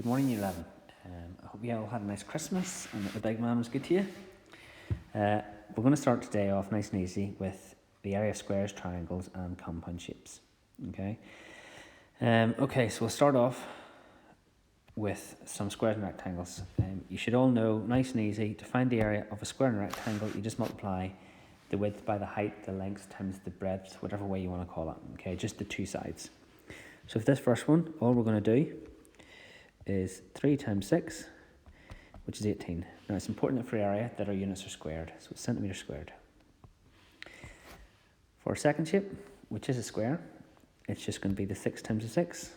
Good morning, Year 11. I hope you all had a nice Christmas and that the big man was good to you. We're going to start today off nice and easy with the area of squares, triangles and compound shapes. Okay, so we'll start off with some squares and rectangles. You should all know, nice and easy, to find the area of a square and a rectangle, you just multiply the width by the height, the length times the breadth, whatever way you want to call it. Okay, just the two sides. So for this first one, all we're going to do is 3 times 6, which is 18. Now it's important for area that our units are squared, so it's centimetres squared. For our second shape, which is a square, it's just going to be the 6 times the 6,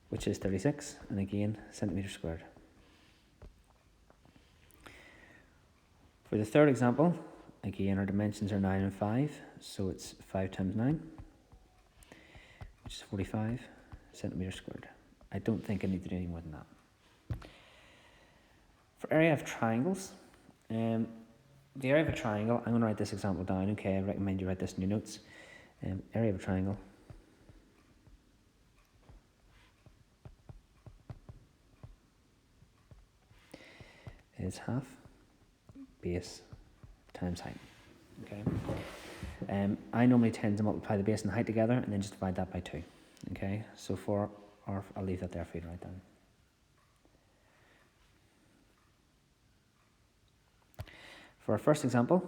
which is 36, and again, centimetres squared. For the third example, again our dimensions are 9 and 5, so it's 5 times 9, which is 45 centimetres squared. I don't think I need to do any more than that. For area of triangles, the area of a triangle, I'm going to write this example down, okay? I recommend you write this in your notes. Area of a triangle is half base times height, okay? I normally tend to multiply the base and height together and then just divide that by 2, okay? So I'll leave that there for you to write down. For our first example,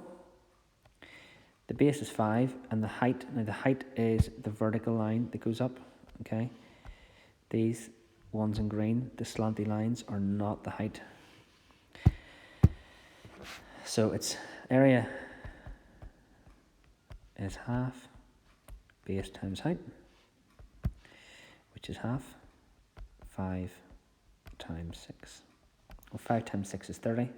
the base is 5 and the height, now the height is the vertical line that goes up, okay? These ones in green, the slanty lines, are not the height. So its area is half base times height, which is half 5 times 6. Well, 5 times 6 is 30. So I'm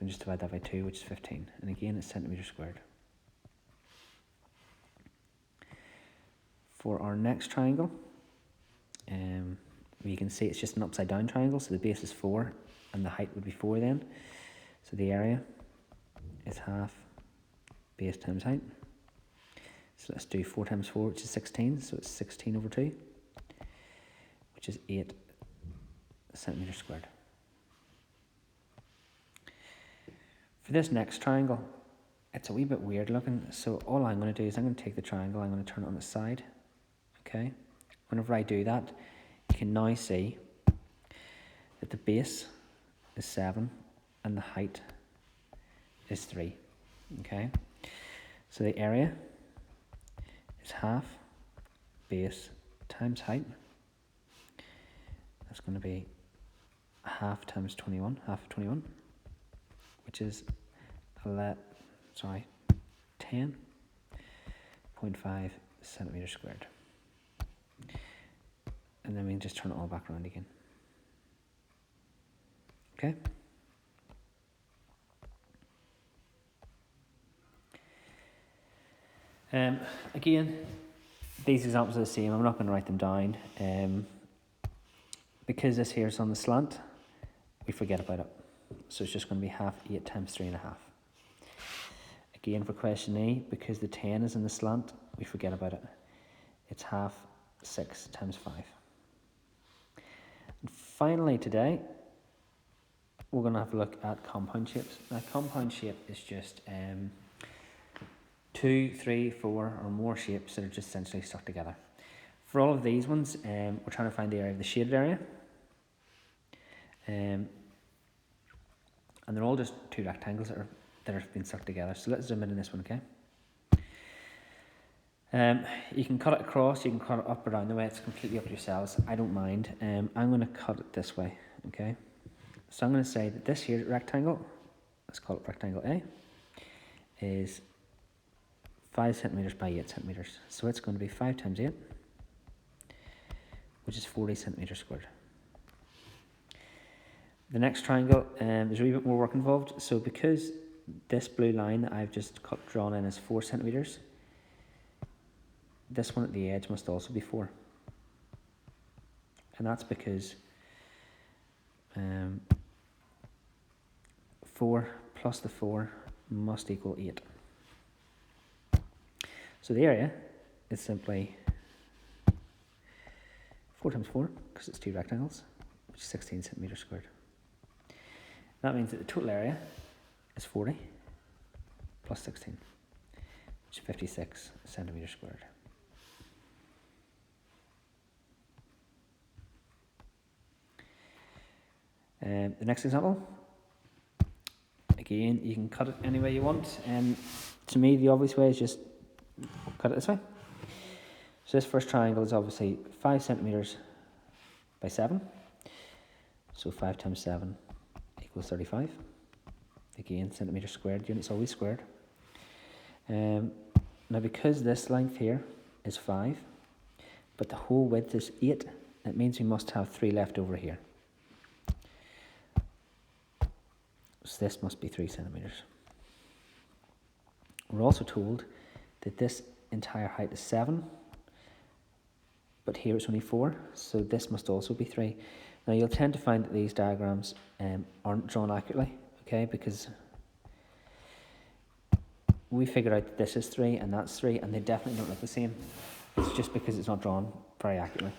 going to just divide that by 2, which is 15. And again, it's centimetres squared. For our next triangle, you can see it's just an upside down triangle. So the base is 4 and the height would be 4 then. So the area is half base times height. So let's do 4 times 4, which is 16. So it's 16 over 2, which is 8 centimetres squared. For this next triangle, it's a wee bit weird looking. So all I'm going to do is I'm going to take the triangle, I'm going to turn it on its side. Okay. Whenever I do that, you can now see that the base is 7 and the height is 3. Okay. So the area is half base times height. That's going to be half times 21, half of 21, which is 10.5 centimetres squared. And then we can just turn it all back around again. Okay. Again, these examples are the same. I'm not going to write them down. Because this here is on the slant, we forget about it. So it's just going to be half 8 times 3.5. Again, for question A, because the 10 is in the slant, we forget about it. It's half 6 times 5. And finally today, we're going to have a look at compound shapes. Now, compound shape is just 2, 3, 4 or more shapes that are just essentially stuck together. For all of these ones, we're trying to find the area of the shaded area. And they're all just 2 rectangles that are being stuck together. So let's zoom in on this one, okay? You can cut it across, you can cut it up or down the way, it's completely up to yourselves. I don't mind. I'm going to cut it this way, okay? So I'm going to say that this here rectangle, let's call it rectangle A, is 5 centimetres by 8 centimetres. So it's going to be 5 times 8, which is 40 centimetres squared. The next triangle, there's a wee bit more work involved. So because this blue line that I've just drawn in is 4 centimetres, this one at the edge must also be 4. And that's because 4 plus the 4 must equal 8. So the area is simply 4 times 4, because it's 2 rectangles, which is 16 centimetres squared. That means that the total area is 40 plus 16, which is 56 centimetres squared. The next example, again, you can cut it any way you want. To me, the obvious way is just cut it this way. So this first triangle is obviously 5 centimetres by 7. So 5 times 7 equals 35. Again, centimetres squared, unit's always squared. Now because this length here is 5, but the whole width is 8, it means we must have 3 left over here. So this must be 3 centimetres. We're also told that this entire height is 7, but here it's only 4, so this must also be 3. Now you'll tend to find that these diagrams aren't drawn accurately, okay, because we figured out that this is 3 and that's 3, and they definitely don't look the same. It's just because it's not drawn very accurately.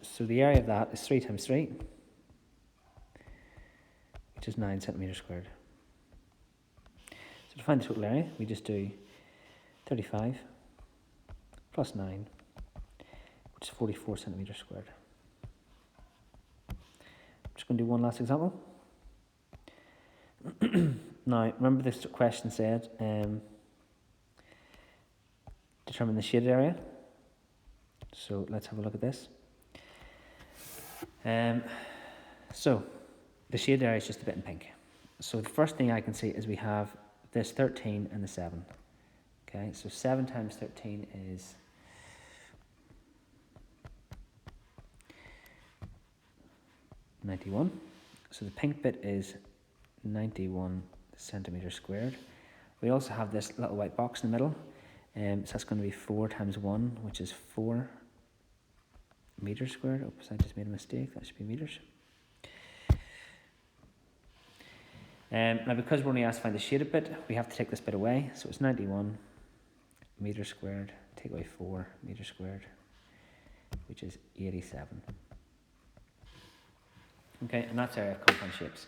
So the area of that is 3 times 3, which is 9 centimetres squared. So to find the total area, we just do 35 plus 9, which is 44 centimetres squared. I'm just going to do one last example. Now, remember this question said, determine the shaded area. So let's have a look at this. So the shaded area is just a bit in pink. So the first thing I can see is we have this 13 and the 7. Okay, so 7 times 13 is 91. So the pink bit is 91 centimetres squared. We also have this little white box in the middle. So that's going to be 4 times 1, which is 4 metres squared. Oops, I just made a mistake. That should be metres. Now because we're only asked to find the shaded bit, we have to take this bit away. So it's 91 metres squared, take away 4 metres squared, which is 87. Okay, and that's area of compound shapes.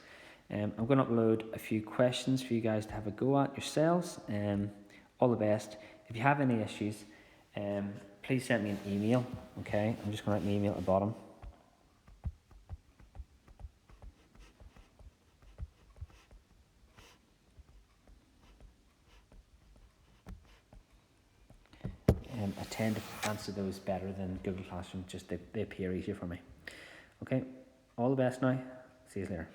I'm going to upload a few questions for you guys to have a go at yourselves. All the best. If you have any issues, please send me an email. Okay, I'm just going to write my email at the bottom. I tend to answer those better than Google Classroom, just they appear easier for me. Okay, all the best now. See you later.